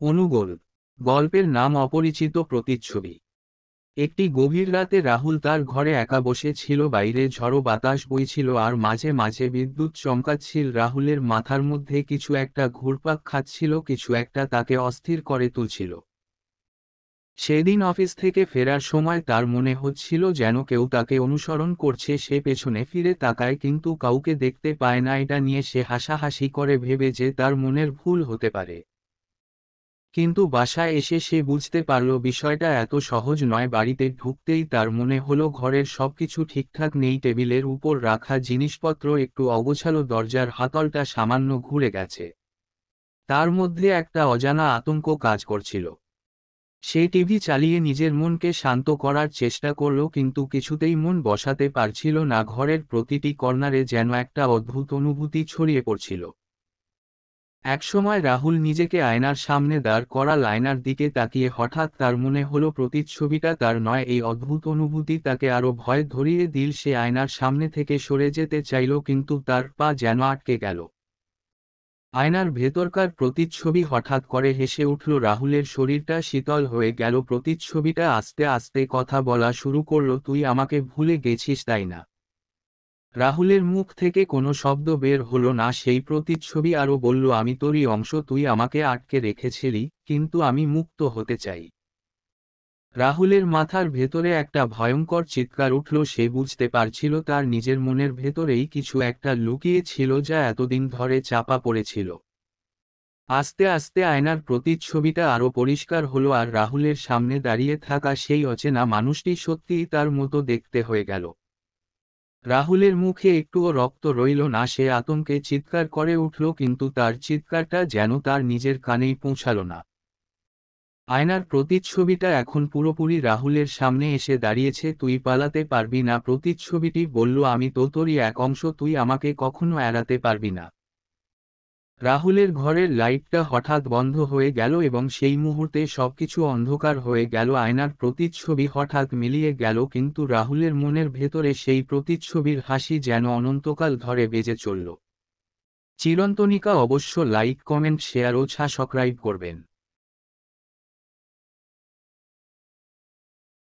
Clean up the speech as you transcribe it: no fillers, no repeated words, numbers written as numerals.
অনুগোল। গল্পের নাম অপরিচিত প্রতিচ্ছবি। একটি গভীর রাতে রাহুল তার ঘরে একা বসে ছিল। বাইরে ঝড়ো বাতাস বইছিল আর মাঝে মাঝে বিদ্যুৎ চমকাচ্ছিল। রাহুলের মাথার মধ্যে কিছু একটা ঘুরপাক খাচ্ছিল, কিছু একটা তাকে অস্থির করে তুলছিল। সেদিন অফিস থেকে ফেরার সময় তার মনে হচ্ছিল যেন কেউ তাকে অনুসরণ করছে। সে পেছনে ফিরে তাকায় কিন্তু কাউকে দেখতে পায় না। এটা নিয়ে সে হাসাহাসি করে, ভেবে যে তার মনের ভুল হতে পারে। কিন্তু বাসায় এসে সে বুঝতে পারল বিষয়টা এত সহজ নয়। বাড়িতে ঢুকতেই তার মনে হলো ঘরের সবকিছু ঠিকঠাক নেই। টেবিলের উপর রাখা জিনিসপত্র একটু অগোছালো, দরজার হাতলটা সামান্য ঘুরে গেছে। তার মধ্যে একটা অজানা আতঙ্ক কাজ করছিল। সে টিভি চালিয়ে নিজের মনকে শান্ত করার চেষ্টা করল কিন্তু কিছুতেই মন বসাতে পারছিল না। ঘরের প্রতিটি কর্নারে যেন একটা অদ্ভুত অনুভূতি ছড়িয়ে পড়ছিল। একসময় রাহুল নিজেকে আয়নার সামনে দাঁড় করা, আয়নার দিকে তাকিয়ে হঠাৎ তার মনে হলো প্রতিচ্ছবিটা তার নয়। এই অদ্ভুত অনুভূতি তাকে আরো ভয় ধরিয়ে দিল। সে আয়নার সামনে থেকে সরে যেতে চাইল কিন্তু তার পা যেন আটকে গেল। আয়নার ভেতরকার প্রতিচ্ছবি হঠাৎ করে হেসে উঠল। রাহুলের শরীরটা শীতল হয়ে গেল। প্রতিচ্ছবিটা আস্তে আস্তে কথা বলা শুরু করলো, তুই আমাকে ভুলে গেছিস তাই না? রাহুলের মুখ থেকে কোনো শব্দ বের হলো না। সেই প্রতিচ্ছবি আরও বলল, আমি তোরই অংশ, তুই আমাকে আটকে রেখেছিলি, কিন্তু আমি মুক্ত হতে চাই। রাহুলের মাথার ভেতরে একটা ভয়ঙ্কর চিৎকার উঠল। সে বুঝতে পারছিল তার নিজের মনের ভেতরেই কিছু একটা লুকিয়ে ছিল যা এতদিন ধরে চাপা পড়েছিল। আস্তে আস্তে আয়নার প্রতিচ্ছবিটা আরও পরিষ্কার হলো আর রাহুলের সামনে দাঁড়িয়ে থাকা সেই অচেনা মানুষটি সত্যিই তার মতো দেখতে হয়ে গেল। রাহুলের মুখে একটুও রক্ত রইল না। সে আতঙ্কে চিৎকার করে উঠল কিন্তু তার চিৎকারটা যেন তার নিজের কানেই পৌঁছাল না। আয়নার প্রতিচ্ছবিটা এখন পুরোপুরি রাহুলের সামনে এসে দাঁড়িয়েছে। তুই পালাতে পারবি না, প্রতিচ্ছবিটি বলল, আমি তো তোরই এক অংশ, তুই আমাকে কখনো এড়াতে পারবি না। রাহুলের ঘরের লাইটটা হঠাৎ বন্ধ হয়ে গেল এবং সেই মুহূর্তে সবকিছু অন্ধকার হয়ে গেল। আয়নার প্রতিচ্ছবি হঠাৎ মিলিয়ে গেল কিন্তু রাহুলের মনের ভেতরে সেই প্রতিচ্ছবির হাসি যেন অনন্তকাল ধরে বেজে চলল। চিরন্তনিকা অবশ্য লাইক, কমেন্ট, শেয়ার ও সাবস্ক্রাইব করবেন।